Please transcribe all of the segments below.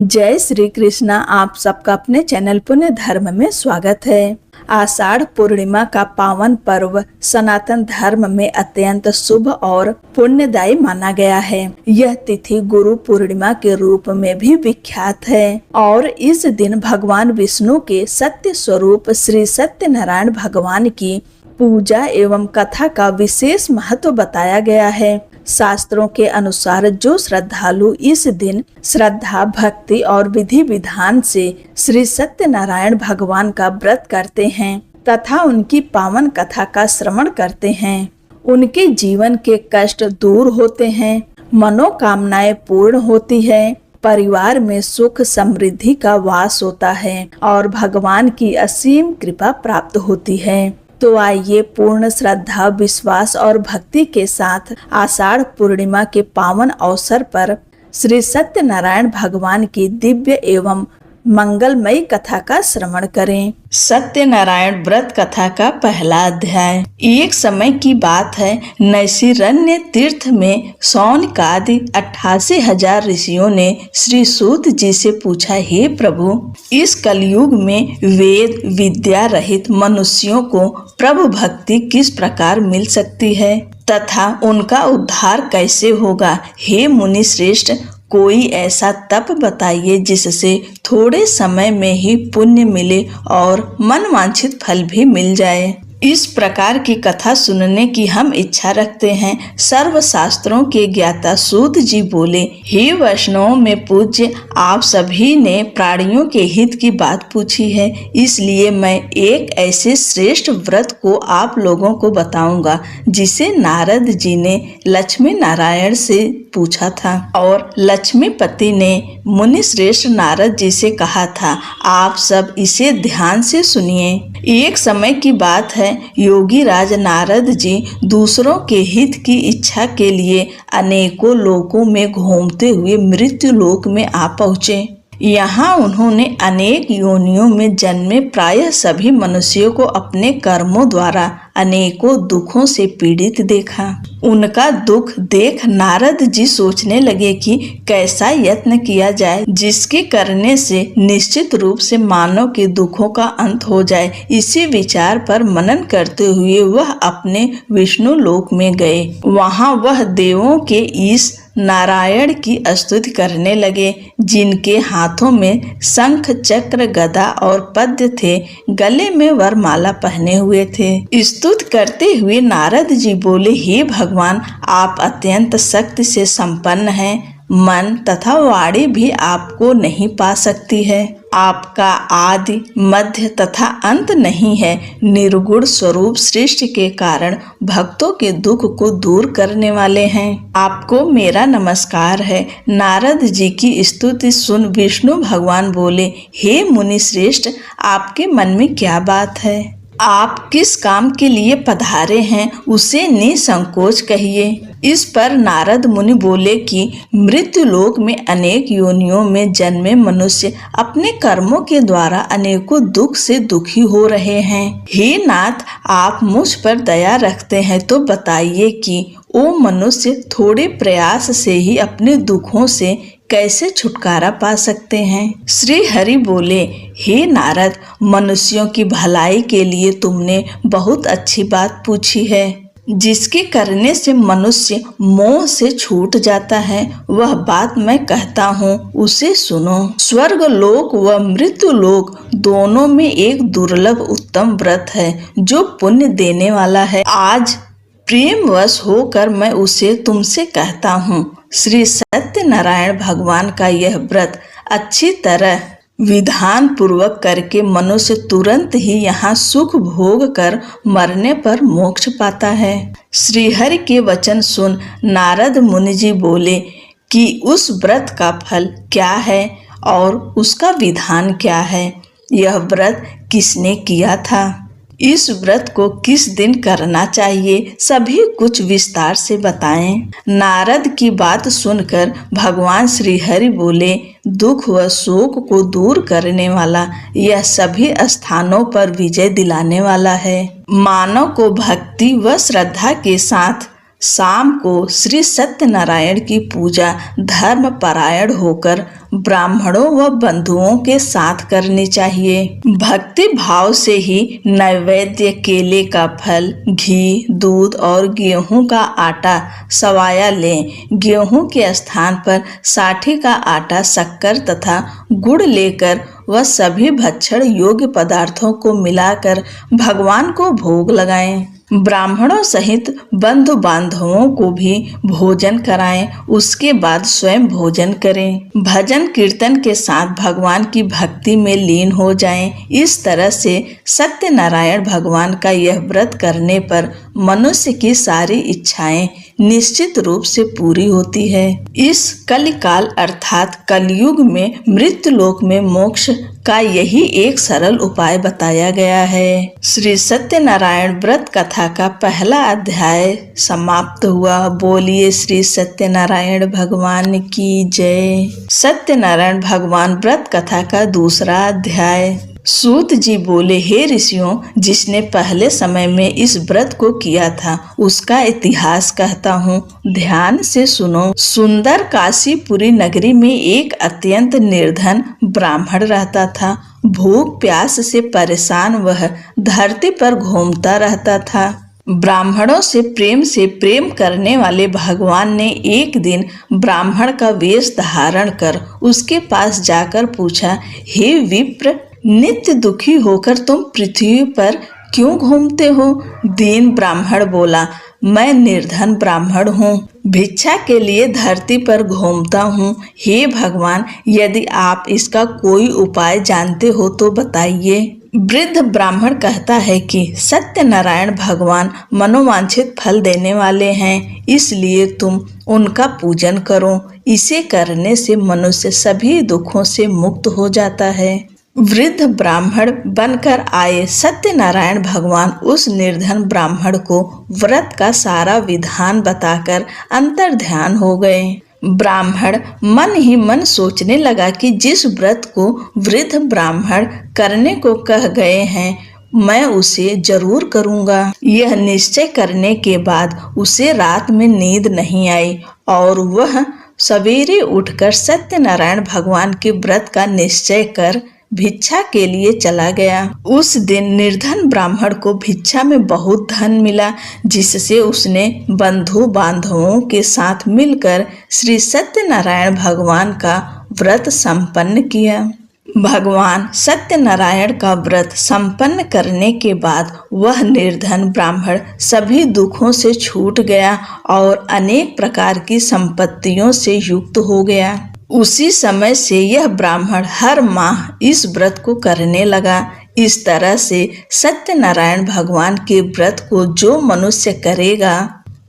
जय श्री कृष्णा। आप सबका अपने चैनल पुण्य धर्म में स्वागत है। आषाढ़ पूर्णिमा का पावन पर्व सनातन धर्म में अत्यंत शुभ और पुण्यदायी माना गया है। यह तिथि गुरु पूर्णिमा के रूप में भी विख्यात है और इस दिन भगवान विष्णु के सत्य स्वरूप श्री सत्यनारायण भगवान की पूजा एवं कथा का विशेष महत्व बताया गया है। शास्त्रों के अनुसार जो श्रद्धालु इस दिन श्रद्धा, भक्ति और विधि विधान से श्री सत्यनारायण भगवान का व्रत करते हैं तथा उनकी पावन कथा का श्रवण करते हैं, उनके जीवन के कष्ट दूर होते हैं, मनोकामनाएं पूर्ण होती है, परिवार में सुख समृद्धि का वास होता है और भगवान की असीम कृपा प्राप्त होती है। तो आइए पूर्ण श्रद्धा, विश्वास और भक्ति के साथ आषाढ़ पूर्णिमा के पावन अवसर पर श्री सत्यनारायण भगवान की दिव्य एवं मंगलमयी कथा का श्रवण करें। सत्यनारायण व्रत कथा का पहला अध्याय। एक समय की बात है, नैशिरण्य तीर्थ में शौनकादि 88,000 ऋषियों ने श्री सूत जी से पूछा, हे प्रभु, इस कलयुग में वेद विद्या रहित मनुष्यों को प्रभु भक्ति किस प्रकार मिल सकती है तथा उनका उद्धार कैसे होगा। हे मुनि श्रेष्ठ, कोई ऐसा तप बताइए जिससे थोड़े समय में ही पुण्य मिले और मनवांछित फल भी मिल जाए। इस प्रकार की कथा सुनने की हम इच्छा रखते हैं। सर्व शास्त्रों के ज्ञाता सूत जी बोले, हे वैष्णवों में पूज्य, आप सभी ने प्राणियों के हित की बात पूछी है, इसलिए मैं एक ऐसे श्रेष्ठ व्रत को आप लोगों को बताऊंगा जिसे नारद जी ने लक्ष्मी नारायण से पूछा था और लक्ष्मीपति ने मुनि श्रेष्ठ नारद जी से कहा था। आप सब इसे ध्यान से सुनिए। एक समय की बात है, योगी राज नारद जी दूसरों के हित की इच्छा के लिए अनेकों लोकों में घूमते हुए मृत्यु लोक में आ पहुँचे। यहाँ उन्होंने अनेक योनियों में जन्मे प्रायः सभी मनुष्यों को अपने कर्मों द्वारा अनेकों दुखों से पीड़ित देखा। उनका दुख देख नारद जी सोचने लगे कि कैसा यत्न किया जाए जिसके करने से निश्चित रूप से मानव के दुखों का अंत हो जाए। इसी विचार पर मनन करते हुए वह अपने विष्णु लोक में गए। वहाँ वह देवों के ईश नारायण की स्तुति करने लगे, जिनके हाथों में शंख, चक्र, गदा और पद्य थे, गले में वरमाला पहने हुए थे। स्तुति करते हुए नारद जी बोले, हे भगवान, आप अत्यंत शक्ति से संपन्न हैं। मन तथा वाणी भी आपको नहीं पा सकती है। आपका आदि, मध्य तथा अंत नहीं है। निर्गुण स्वरूप सृष्टि के कारण भक्तों के दुख को दूर करने वाले हैं। आपको मेरा नमस्कार है। नारद जी की स्तुति सुन विष्णु भगवान बोले, हे मुनि श्रेष्ठ, आपके मन में क्या बात है? आप किस काम के लिए पधारे हैं, उसे निसंकोच कहिए। इस पर नारद मुनि बोले कि मृत्यु लोक में अनेक योनियों में जन्मे मनुष्य अपने कर्मों के द्वारा अनेकों दुख से दुखी हो रहे हैं। हे नाथ, आप मुझ पर दया रखते हैं तो बताइए कि वो मनुष्य थोड़े प्रयास से ही अपने दुखों से कैसे छुटकारा पा सकते हैं। श्री हरि बोले, हे नारद, मनुष्यों की भलाई के लिए तुमने बहुत अच्छी बात पूछी है। जिसके करने से मनुष्य मोह से छूट जाता है, वह बात मैं कहता हूँ, उसे सुनो। स्वर्ग लोक व मृत्यु लोक दोनों में एक दुर्लभ उत्तम व्रत है जो पुण्य देने वाला है। आज प्रेमवश होकर मैं उसे तुमसे कहता हूँ। श्री सत्यनारायण भगवान का यह व्रत अच्छी तरह विधान पूर्वक करके मनुष्य तुरंत ही यहाँ सुख भोग कर मरने पर मोक्ष पाता है। श्री हरि के वचन सुन नारद मुनि जी बोले कि उस व्रत का फल क्या है और उसका विधान क्या है। यह व्रत किसने किया था, इस व्रत को किस दिन करना चाहिए, सभी कुछ विस्तार से बताएं। नारद की बात सुनकर भगवान श्री हरि बोले, दुख व शोक को दूर करने वाला, यह सभी स्थानों पर विजय दिलाने वाला है। मानव को भक्ति व श्रद्धा के साथ शाम को श्री सत्यनारायण की पूजा धर्म परायण होकर ब्राह्मणों व बंधुओं के साथ करनी चाहिए। भक्ति भाव से ही नैवेद्य केले का फल, घी, दूध और गेहूं का आटा सवाया लें। गेहूं के स्थान पर साठी का आटा, शक्कर तथा गुड़ लेकर वह सभी भक्षण योग्य पदार्थों को मिलाकर भगवान को भोग लगाएं। ब्राह्मणों सहित बंधु बांधवों को भी भोजन कराएं, उसके बाद स्वयं भोजन करें। भजन कीर्तन के साथ भगवान की भक्ति में लीन हो जाएं। इस तरह से सत्यनारायण भगवान का यह व्रत करने पर मनुष्य की सारी इच्छाएं निश्चित रूप से पूरी होती है। इस कलिकाल अर्थात कलयुग में मृत्युलोक में मोक्ष का यही एक सरल उपाय बताया गया है। श्री सत्यनारायण व्रत कथा का पहला अध्याय समाप्त हुआ। बोलिए श्री सत्यनारायण भगवान की जय। सत्यनारायण भगवान व्रत कथा का दूसरा अध्याय। सूत जी बोले, हे ऋषियों, जिसने पहले समय में इस व्रत को किया था उसका इतिहास कहता हूँ, ध्यान से सुनो। सुंदर काशीपुरी नगरी में एक अत्यंत निर्धन ब्राह्मण रहता था। भूख प्यास से परेशान वह धरती पर घूमता रहता था। ब्राह्मणों से प्रेम करने वाले भगवान ने एक दिन ब्राह्मण का वेश धारण कर उसके पास जाकर पूछा, हे विप्र, नित्य दुखी होकर तुम पृथ्वी पर क्यों घूमते हो? दीन ब्राह्मण बोला, मैं निर्धन ब्राह्मण हूँ, भिक्षा के लिए धरती पर घूमता हूँ। हे भगवान, यदि आप इसका कोई उपाय जानते हो तो बताइए। वृद्ध ब्राह्मण कहता है कि सत्यनारायण भगवान मनोवांछित फल देने वाले हैं, इसलिए तुम उनका पूजन करो। इसे करने से मनुष्य सभी दुखों से मुक्त हो जाता है। वृद्ध ब्राह्मण बनकर आए सत्यनारायण भगवान उस निर्धन ब्राह्मण को व्रत का सारा विधान बताकर अंतर्ध्यान हो गए। ब्राह्मण मन ही मन सोचने लगा कि जिस व्रत को वृद्ध ब्राह्मण करने को कह गए हैं, मैं उसे जरूर करूंगा। यह निश्चय करने के बाद उसे रात में नींद नहीं आई और वह सवेरे उठकर सत्यनारायण भगवान के व्रत का निश्चय कर भिक्षा के लिए चला गया। उस दिन निर्धन ब्राह्मण को भिक्षा में बहुत धन मिला, जिससे उसने बंधु बांधवों के साथ मिलकर श्री सत्यनारायण भगवान का व्रत संपन्न किया। भगवान सत्यनारायण का व्रत संपन्न करने के बाद वह निर्धन ब्राह्मण सभी दुखों से छूट गया और अनेक प्रकार की संपत्तियों से युक्त हो गया। उसी समय से यह ब्राह्मण हर माह इस व्रत को करने लगा। इस तरह से सत्यनारायण भगवान के व्रत को जो मनुष्य करेगा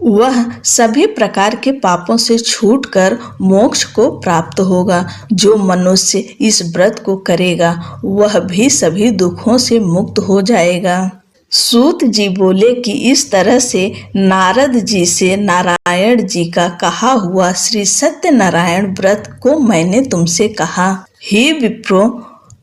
वह सभी प्रकार के पापों से छूटकर मोक्ष को प्राप्त होगा। जो मनुष्य इस व्रत को करेगा वह भी सभी दुखों से मुक्त हो जाएगा। सूत जी बोले कि इस तरह से नारद जी से नारायण जी का कहा हुआ श्री सत्यनारायण व्रत को मैंने तुमसे कहा। हे विप्रो,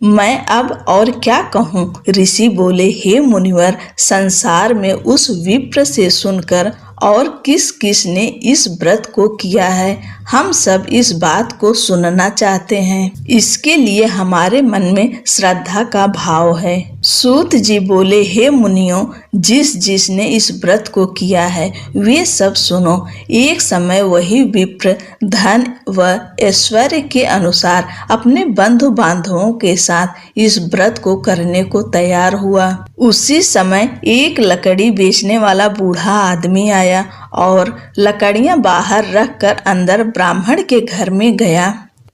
मैं अब और क्या कहूँ? ऋषि बोले, हे मुनिवर, संसार में उस विप्र से सुनकर और किस किस ने इस व्रत को किया है, हम सब इस बात को सुनना चाहते हैं। इसके लिए हमारे मन में श्रद्धा का भाव है। सूत जी बोले, हे मुनियों, जिसने इस व्रत को किया है वे सब सुनो। एक समय वही विप्र धन व ऐश्वर्य के अनुसार अपने बंधु बांधवों के साथ इस व्रत को करने को तैयार हुआ। उसी समय एक लकड़ी बेचने वाला बूढ़ा आदमी आया और लकड़ियां बाहर रखकर अंदर ब्राह्मण के घर में गया।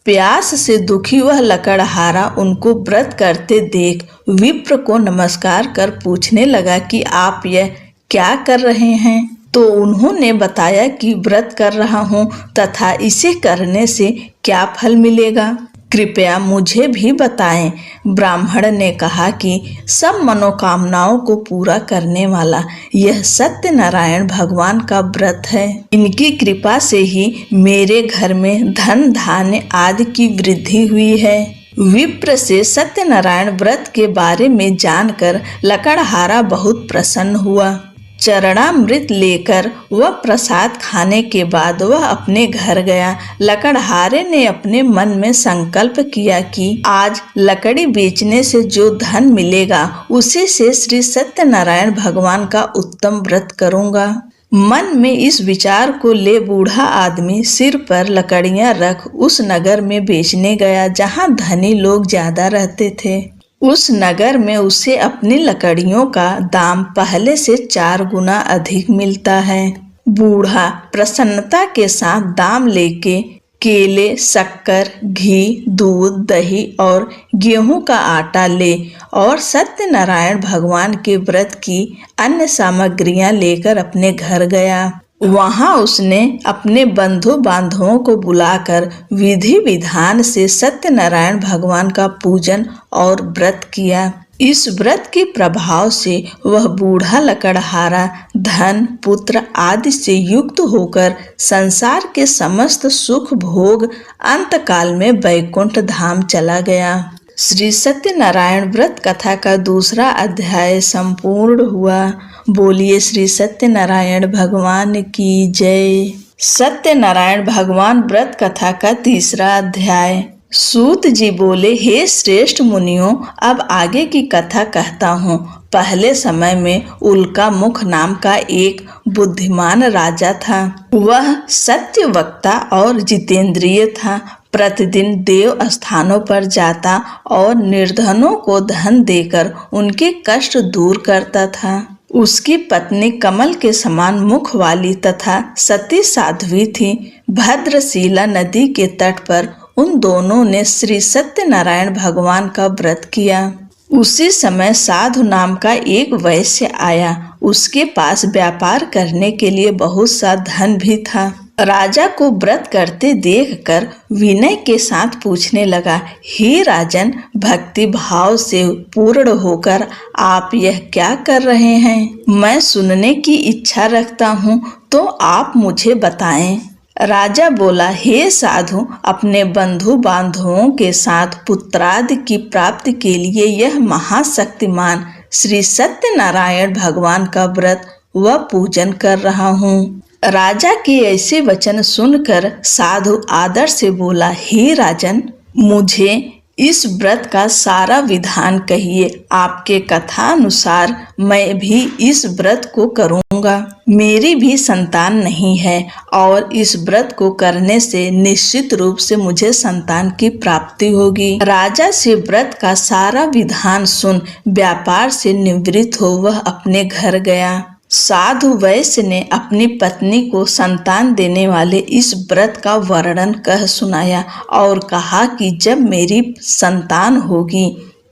प्यास से दुखी वह लकड़हारा उनको व्रत करते देख विप्र को नमस्कार कर पूछने लगा कि आप यह क्या कर रहे हैं? तो उन्होंने बताया कि व्रत कर रहा हूँ तथा इसे करने से क्या फल मिलेगा, कृपया मुझे भी बताएं। ब्राह्मण ने कहा कि सब मनोकामनाओं को पूरा करने वाला यह सत्यनारायण भगवान का व्रत है। इनकी कृपा से ही मेरे घर में धन धान्य आदि की वृद्धि हुई है। विप्र से सत्यनारायण व्रत के बारे में जानकर लकड़हारा बहुत प्रसन्न हुआ। चरणामृत लेकर वह प्रसाद खाने के बाद वह अपने घर गया। लकड़हारे ने अपने मन में संकल्प किया कि आज लकड़ी बेचने से जो धन मिलेगा उसी से श्री सत्यनारायण भगवान का उत्तम व्रत करूंगा। मन में इस विचार को ले बूढ़ा आदमी सिर पर लकड़ियां रख उस नगर में बेचने गया जहां धनी लोग ज्यादा रहते थे। उस नगर में उसे अपनी लकड़ियों का दाम पहले से 4 गुना अधिक मिलता है। बूढ़ा प्रसन्नता के साथ दाम लेके केले, शक्कर, घी, दूध, दही और गेहूं का आटा ले और सत्यनारायण भगवान के व्रत की अन्य सामग्रियां लेकर अपने घर गया। वहां उसने अपने बंधु बांधवों को बुलाकर विधि विधान से सत्यनारायण भगवान का पूजन और व्रत किया। इस व्रत के प्रभाव से वह बूढ़ा लकड़हारा धन, पुत्र आदि से युक्त होकर संसार के समस्त सुख भोग अंतकाल में वैकुंठ धाम चला गया। श्री सत्यनारायण व्रत कथा का दूसरा अध्याय संपूर्ण हुआ। बोलिए श्री सत्यनारायण भगवान की जय। सत्यनारायण भगवान व्रत कथा का तीसरा अध्याय। सूत जी बोले, हे श्रेष्ठ मुनियों, अब आगे की कथा कहता हूँ। पहले समय में उल्का मुख नाम का एक बुद्धिमान राजा था। वह सत्य वक्ता और जितेंद्रिय था। प्रतिदिन देव स्थानों पर जाता और निर्धनों को धन देकर उनके कष्ट दूर करता था। उसकी पत्नी कमल के समान मुख वाली तथा सती साध्वी थी। भद्रशिला नदी के तट पर उन दोनों ने श्री सत्यनारायण भगवान का व्रत किया। उसी समय साधु नाम का एक वैश्य आया। उसके पास व्यापार करने के लिए बहुत सा धन भी था। राजा को व्रत करते देखकर विनय के साथ पूछने लगा, हे राजन, भक्ति भाव से पूर्ण होकर आप यह क्या कर रहे हैं? मैं सुनने की इच्छा रखता हूँ, तो आप मुझे बताएं। राजा बोला, हे साधु, अपने बंधु बांधवों के साथ पुत्रादि की प्राप्ति के लिए यह महाशक्तिमान श्री सत्यनारायण भगवान का व्रत व पूजन कर रहा हूँ। राजा के ऐसे वचन सुनकर साधु आदर से बोला, हे राजन, मुझे इस व्रत का सारा विधान कहिए। आपके कथा अनुसार मैं भी इस व्रत को करूंगा। मेरी भी संतान नहीं है और इस व्रत को करने से निश्चित रूप से मुझे संतान की प्राप्ति होगी। राजा से व्रत का सारा विधान सुन व्यापार से निवृत्त हो वह अपने घर गया। साधु वैश्य ने अपनी पत्नी को संतान देने वाले इस व्रत का वर्णन कह सुनाया और कहा कि जब मेरी संतान होगी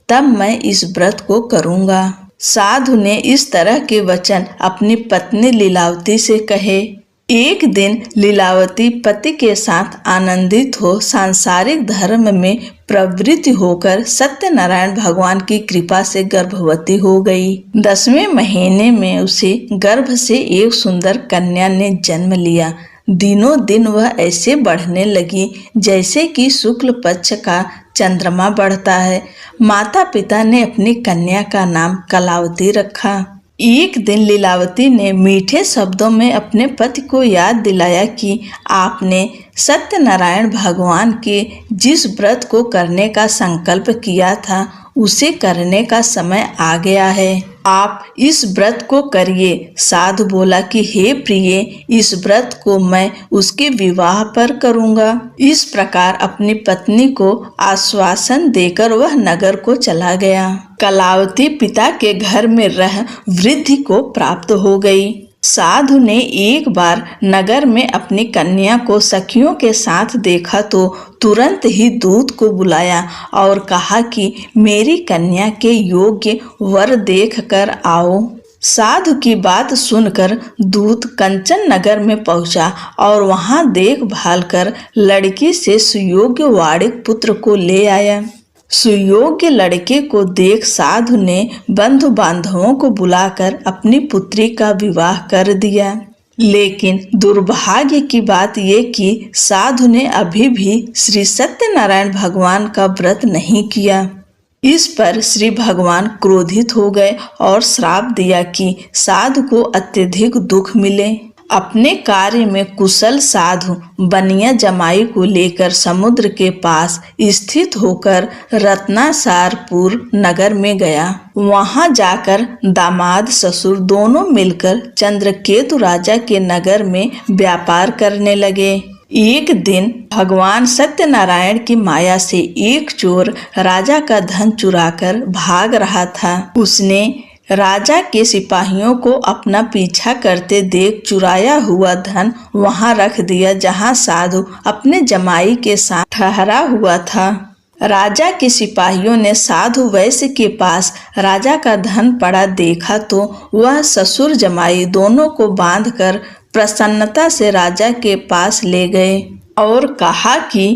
तब मैं इस व्रत को करूंगा। साधु ने इस तरह के वचन अपनी पत्नी लीलावती से कहे। एक दिन लीलावती पति के साथ आनंदित हो सांसारिक धर्म में प्रवृत्ति होकर सत्यनारायण भगवान की कृपा से गर्भवती हो गई। 10वें महीने में उसे गर्भ से एक सुंदर कन्या ने जन्म लिया। दिनों दिन वह ऐसे बढ़ने लगी जैसे कि शुक्ल पक्ष का चंद्रमा बढ़ता है। माता पिता ने अपनी कन्या का नाम कलावती रखा। एक दिन लीलावती ने मीठे शब्दों में अपने पति को याद दिलाया कि आपने सत्यनारायण भगवान के जिस व्रत को करने का संकल्प किया था उसे करने का समय आ गया है। आप इस व्रत को करिए। साधु बोला कि हे प्रिय, इस व्रत को मैं उसके विवाह पर करूंगा। इस प्रकार अपनी पत्नी को आश्वासन देकर वह नगर को चला गया। कलावती पिता के घर में रह वृद्धि को प्राप्त हो गई। साधु ने एक बार नगर में अपनी कन्या को सखियों के साथ देखा तो तुरंत ही दूत को बुलाया और कहा कि मेरी कन्या के योग्य वर देख कर आओ। साधु की बात सुनकर दूत कंचन नगर में पहुंचा और वहां देखभाल कर लड़की से सुयोग्य वाड़िक पुत्र को ले आया। सुयोग्य लड़के को देख साधु ने बंधु बांधवों को बुलाकर अपनी पुत्री का विवाह कर दिया। लेकिन दुर्भाग्य की बात ये कि साधु ने अभी भी श्री सत्यनारायण भगवान का व्रत नहीं किया। इस पर श्री भगवान क्रोधित हो गए और श्राप दिया कि साधु को अत्यधिक दुख मिले। अपने कार्य में कुशल साधु बनिया जमाई को लेकर समुद्र के पास स्थित होकर रत्नासारपुर नगर में गया। वहां जाकर दामाद ससुर दोनों मिलकर चंद्रकेतु राजा के नगर में व्यापार करने लगे। एक दिन भगवान सत्यनारायण की माया से एक चोर राजा का धन चुराकर भाग रहा था। उसने राजा के सिपाहियों को अपना पीछा करते देख चुराया हुआ धन वहां रख दिया जहां साधु अपने जमाई के साथ ठहरा हुआ था। राजा के सिपाहियों ने साधु वैश्य के पास राजा का धन पड़ा देखा तो वह ससुर जमाई दोनों को बांधकर प्रसन्नता से राजा के पास ले गए और कहा कि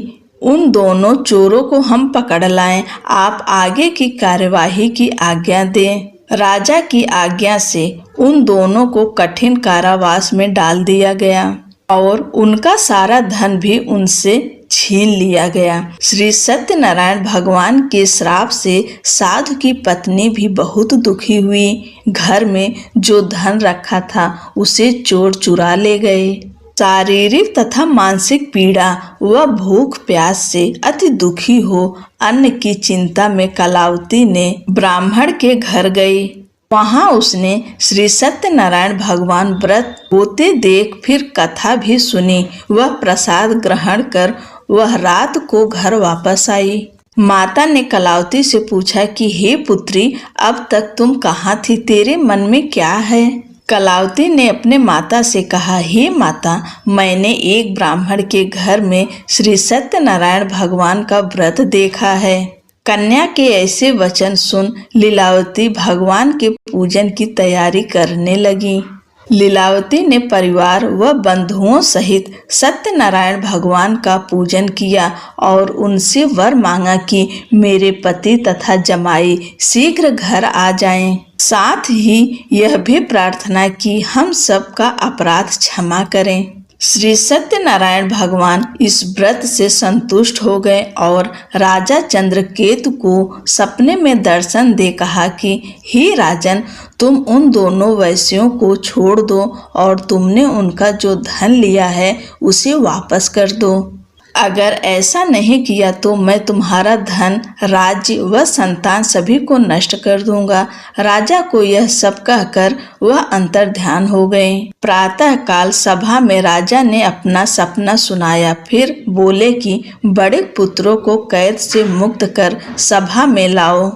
उन दोनों चोरों को हम पकड़ लाएं, आप आगे की कार्यवाही की आज्ञा दें। राजा की आज्ञा से उन दोनों को कठिन कारावास में डाल दिया गया और उनका सारा धन भी उनसे छीन लिया गया। श्री सत्यनारायण भगवान के श्राप से साधु की पत्नी भी बहुत दुखी हुई। घर में जो धन रखा था उसे चोर चुरा ले गए। शारीरिक तथा मानसिक पीड़ा व भूख प्यास से अति दुखी हो अन्न की चिंता में कलावती ने ब्राह्मण के घर गई। वहां उसने श्री सत्यनारायण भगवान व्रत होते देख फिर कथा भी सुनी। वह प्रसाद ग्रहण कर वह रात को घर वापस आई। माता ने कलावती से पूछा कि हे पुत्री, अब तक तुम कहाँ थी, तेरे मन में क्या है? कलावती ने अपने माता से कहा, हे माता, मैंने एक ब्राह्मण के घर में श्री सत्यनारायण भगवान का व्रत देखा है। कन्या के ऐसे वचन सुन लीलावती भगवान के पूजन की तैयारी करने लगी। लीलावती ने परिवार व बंधुओं सहित सत्यनारायण भगवान का पूजन किया और उनसे वर मांगा कि मेरे पति तथा जमाई शीघ्र घर आ जाएं। साथ ही यह भी प्रार्थना की हम सबका अपराध क्षमा करें। श्री सत्यनारायण भगवान इस व्रत से संतुष्ट हो गए और राजा चंद्रकेतु को सपने में दर्शन दे कहा कि हे राजन, तुम उन दोनों वैश्यों को छोड़ दो और तुमने उनका जो धन लिया है उसे वापस कर दो। अगर ऐसा नहीं किया तो मैं तुम्हारा धन, राज्य व संतान सभी को नष्ट कर दूंगा। राजा को यह सब कहकर वह अंतर्ध्यान हो गए। प्रातः काल सभा में राजा ने अपना सपना सुनाया। फिर बोले कि बड़े पुत्रों को कैद से मुक्त कर सभा में लाओ।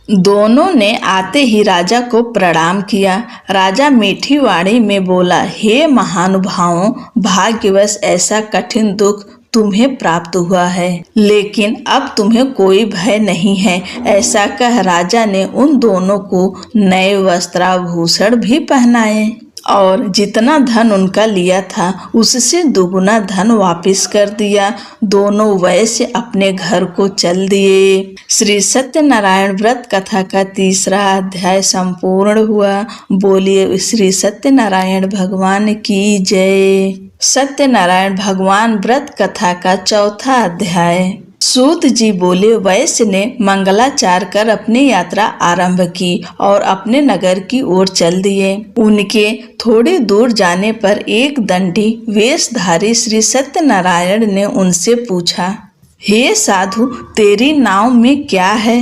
दोनों ने आते ही राजा को प्रणाम किया। राजा मीठी वाणी में बोला, हे महानुभावों, भाग्यवश ऐसा कठिन दुख तुम्हें प्राप्त हुआ है, लेकिन अब तुम्हें कोई भय नहीं है। ऐसा कह राजा ने उन दोनों को नए वस्त्राभूषण भी पहनाए और जितना धन उनका लिया था उससे दुगुना धन वापस कर दिया। दोनों वैश्य अपने घर को चल दिए। श्री सत्यनारायण व्रत कथा का तीसरा अध्याय संपूर्ण हुआ। बोलिए श्री सत्यनारायण भगवान की जय। सत्यनारायण भगवान व्रत कथा का चौथा अध्याय। सूत जी बोले, वैश्य ने मंगलाचार कर अपनी यात्रा आरंभ की और अपने नगर की ओर चल दिए। उनके थोड़ी दूर जाने पर एक दंडी वेशधारी श्री सत्यनारायण ने उनसे पूछा, हे साधु, तेरी नाव में क्या है?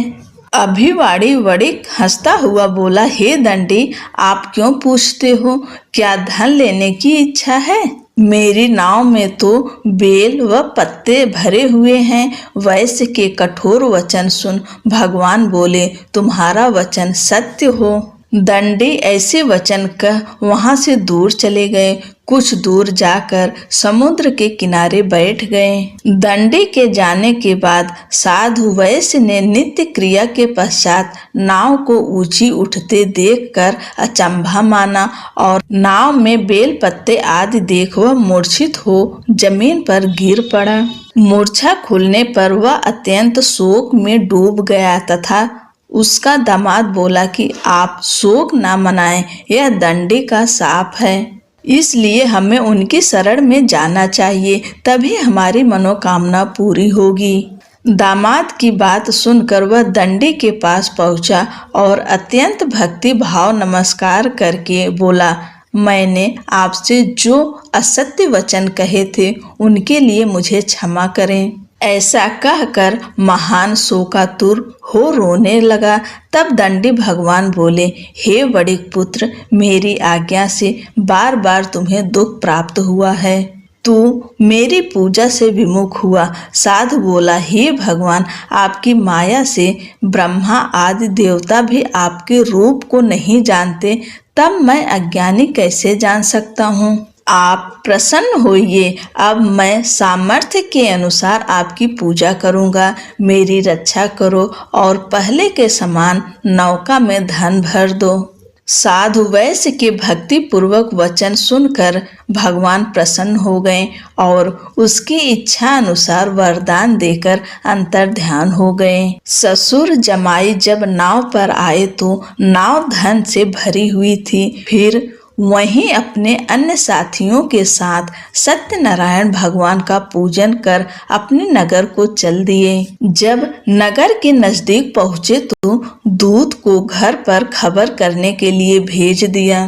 अभिवाड़ी वड़िक हंसता हुआ बोला, हे दंडी, आप क्यों पूछते हो? क्या धन लेने की इच्छा है? मेरी नाव में तो बेल व पत्ते भरे हुए हैं। वैश्य के कठोर वचन सुन भगवान बोले, तुम्हारा वचन सत्य हो। दंडी ऐसे वचन कह वहां से दूर चले गए। कुछ दूर जाकर समुद्र के किनारे बैठ गए। दंडी के जाने के बाद साधु वैश्य ने नित्य क्रिया के पश्चात नाव को ऊंची उठते देखकर अचंभा माना और नाव में बेल पत्ते आदि देख वह मूर्छित हो जमीन पर गिर पड़ा। मूर्छा खुलने पर वह अत्यंत शोक में डूब गया तथा उसका दामाद बोला कि आप शोक ना मनाएं, यह दंडी का शाप है, इसलिए हमें उनकी शरण में जाना चाहिए, तभी हमारी मनोकामना पूरी होगी। दामाद की बात सुनकर वह दंडी के पास पहुंचा और अत्यंत भक्ति भाव नमस्कार करके बोला, मैंने आपसे जो असत्य वचन कहे थे उनके लिए मुझे क्षमा करें। ऐसा कहकर महान शोकातुर हो रोने लगा। तब दंडी भगवान बोले, हे वणिक पुत्र, मेरी आज्ञा से बार बार तुम्हें दुख प्राप्त हुआ है। तू मेरी पूजा से विमुख हुआ। साधु बोला, हे भगवान, आपकी माया से ब्रह्मा आदि देवता भी आपके रूप को नहीं जानते, तब मैं अज्ञानी कैसे जान सकता हूँ। आप प्रसन्न होइए, अब मैं सामर्थ्य के अनुसार आपकी पूजा करूँगा। मेरी रक्षा करो और पहले के समान नौका में धन भर दो। साधु वैश्य के भक्ति पूर्वक वचन सुनकर भगवान प्रसन्न हो गए और उसकी इच्छा अनुसार वरदान देकर अंतर्ध्यान हो गए। ससुर जमाई जब नाव पर आए तो नाव धन से भरी हुई थी। फिर वहीं अपने अन्य साथियों के साथ सत्यनारायण भगवान का पूजन कर अपने नगर को चल दिए। जब नगर के नजदीक पहुँचे तो दूत को घर पर खबर करने के लिए भेज दिया।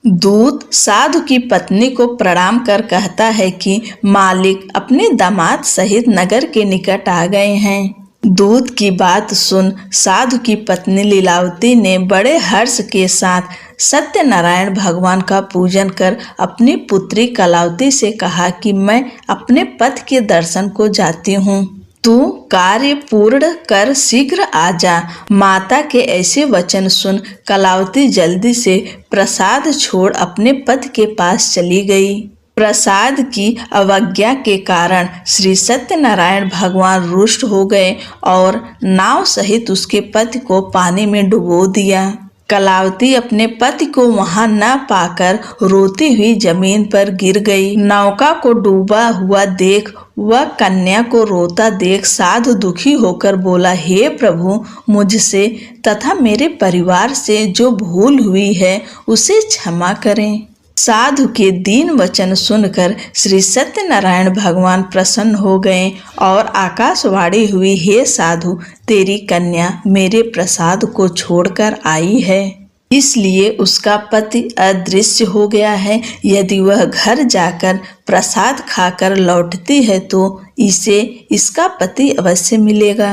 दूत साधु की पत्नी को प्रणाम कर कहता है कि मालिक अपने दामाद सहित नगर के निकट आ गए हैं। दूत की बात सुन साधु की पत्नी लीलावती ने बड़े हर्ष के साथ सत्यनारायण भगवान का पूजन कर अपनी पुत्री कलावती से कहा कि मैं अपने पति के दर्शन को जाती हूँ। तू कार्य पूर्ण कर शीघ्र आ जा। माता के ऐसे वचन सुन कलावती जल्दी से प्रसाद छोड़ अपने पति के पास चली गई। प्रसाद की अवज्ञा के कारण श्री सत्यनारायण भगवान रुष्ट हो गए और नाव सहित उसके पति को पानी में डुबो दिया। कलावती अपने पति को वहां न पाकर रोती हुई जमीन पर गिर गई। नौका को डूबा हुआ देख वह कन्या को रोता देख साधु दुखी होकर बोला, हे प्रभु, मुझसे तथा मेरे परिवार से जो भूल हुई है उसे क्षमा करें। साधु के दीन वचन सुनकर श्री सत्यनारायण भगवान प्रसन्न हो गए और आकाशवाणी हुई, हे साधु, तेरी कन्या मेरे प्रसाद को छोड़कर आई है, इसलिए उसका पति अदृश्य हो गया है। यदि वह घर जाकर प्रसाद खाकर लौटती है तो इसे इसका पति अवश्य मिलेगा।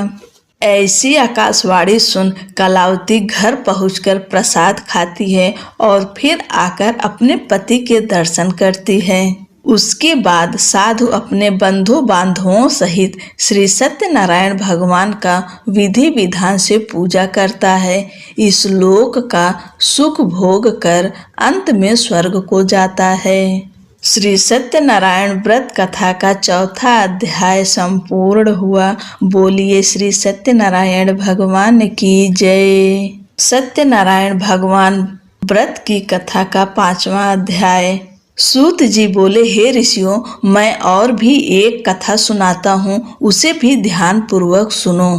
ऐसी आकाशवाणी सुन कलावती घर पहुंचकर प्रसाद खाती है और फिर आकर अपने पति के दर्शन करती है। उसके बाद साधु अपने बंधु बांधवों सहित श्री सत्यनारायण भगवान का विधि विधान से पूजा करता है। इस लोक का सुख भोग कर अंत में स्वर्ग को जाता है। श्री सत्यनारायण व्रत कथा का चौथा अध्याय संपूर्ण हुआ। बोलिए श्री सत्यनारायण भगवान की जय। सत्यनारायण भगवान व्रत की कथा का 5वां अध्याय। सूत जी बोले, हे ऋषियों, मैं और भी एक कथा सुनाता हूँ, उसे भी ध्यान पूर्वक सुनो।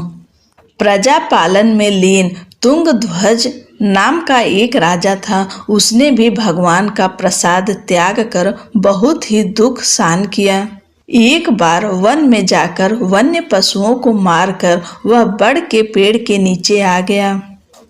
प्रजा पालन में लीन तुंगध्वज नाम का एक राजा था। उसने भी भगवान का प्रसाद त्याग कर बहुत ही दुख सहन किया। एक बार वन में जाकर वन्य पशुओं को मारकर वह बड़ के पेड़ के नीचे आ गया।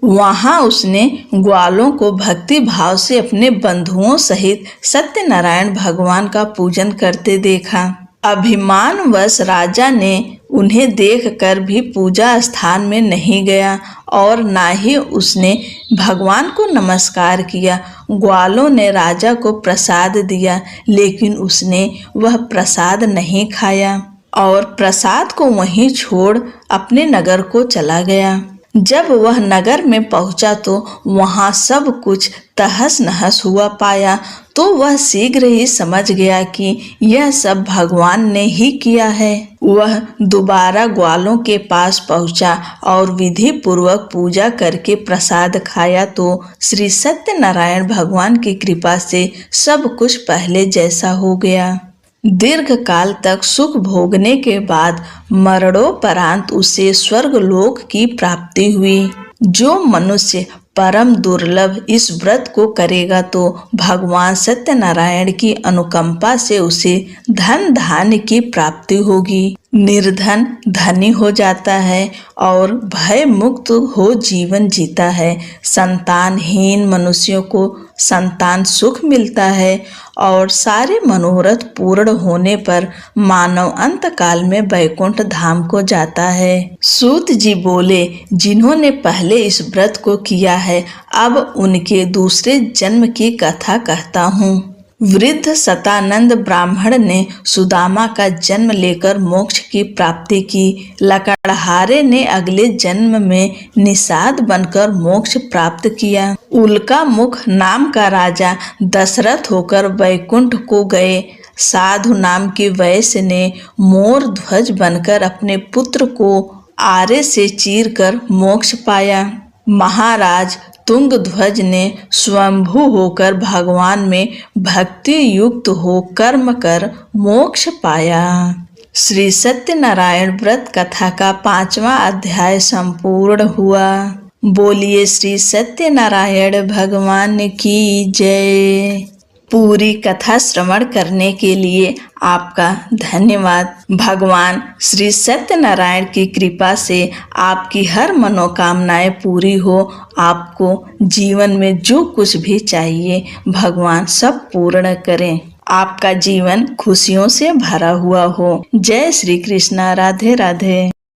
वहां उसने ग्वालों को भक्ति भाव से अपने बंधुओं सहित सत्यनारायण भगवान का पूजन करते देखा। अभिमानवश राजा ने उन्हें देखकर भी पूजा स्थान में नहीं गया और ना ही उसने भगवान को नमस्कार किया। ग्वालों ने राजा को प्रसाद दिया, लेकिन उसने वह प्रसाद नहीं खाया और प्रसाद को वहीं छोड़ अपने नगर को चला गया। जब वह नगर में पहुंचा तो वहां सब कुछ तहस नहस हुआ पाया, तो वह शीघ्र ही समझ गया कि यह सब भगवान ने ही किया है। वह दोबारा ग्वालों के पास पहुंचा और विधि पूर्वक पूजा करके प्रसाद खाया तो श्री सत्यनारायण भगवान की कृपा से सब कुछ पहले जैसा हो गया। दीर्घ काल तक सुख भोगने के बाद मरणोपरांत उसे स्वर्गलोक की प्राप्ति हुई। जो मनुष्य परम दुर्लभ इस व्रत को करेगा तो भगवान सत्यनारायण की अनुकंपा से उसे धन धान्य की प्राप्ति होगी। निर्धन धनी हो जाता है और भय मुक्त हो जीवन जीता है। संतानहीन मनुष्यों को संतान सुख मिलता है और सारे मनोरथ पूर्ण होने पर मानव अंत काल में वैकुंठ धाम को जाता है। सूत जी बोले, जिन्होंने पहले इस व्रत को किया है, अब उनके दूसरे जन्म की कथा कहता हूँ। वृद्ध सतानंद ब्राह्मण ने सुदामा का जन्म लेकर मोक्ष की प्राप्ति की। लकड़हारे ने अगले जन्म में निषाद बनकर मोक्ष प्राप्त किया। उल्का मुख नाम का राजा दशरथ होकर वैकुंठ को गए। साधु नाम की वैश्य ने मोर ध्वज बनकर अपने पुत्र को आरे से चीरकर मोक्ष पाया। महाराज तुंगध्वज ने स्वयंभू होकर भगवान में भक्ति युक्त हो कर्म कर मोक्ष पाया। श्री सत्यनारायण व्रत कथा का 5वां अध्याय संपूर्ण हुआ। बोलिए श्री सत्यनारायण भगवान की जय। पूरी कथा श्रवण करने के लिए आपका धन्यवाद। भगवान श्री सत्यनारायण की कृपा से आपकी हर मनोकामनाएं पूरी हो। आपको जीवन में जो कुछ भी चाहिए भगवान सब पूर्ण करें। आपका जीवन खुशियों से भरा हुआ हो। जय श्री कृष्णा। राधे राधे।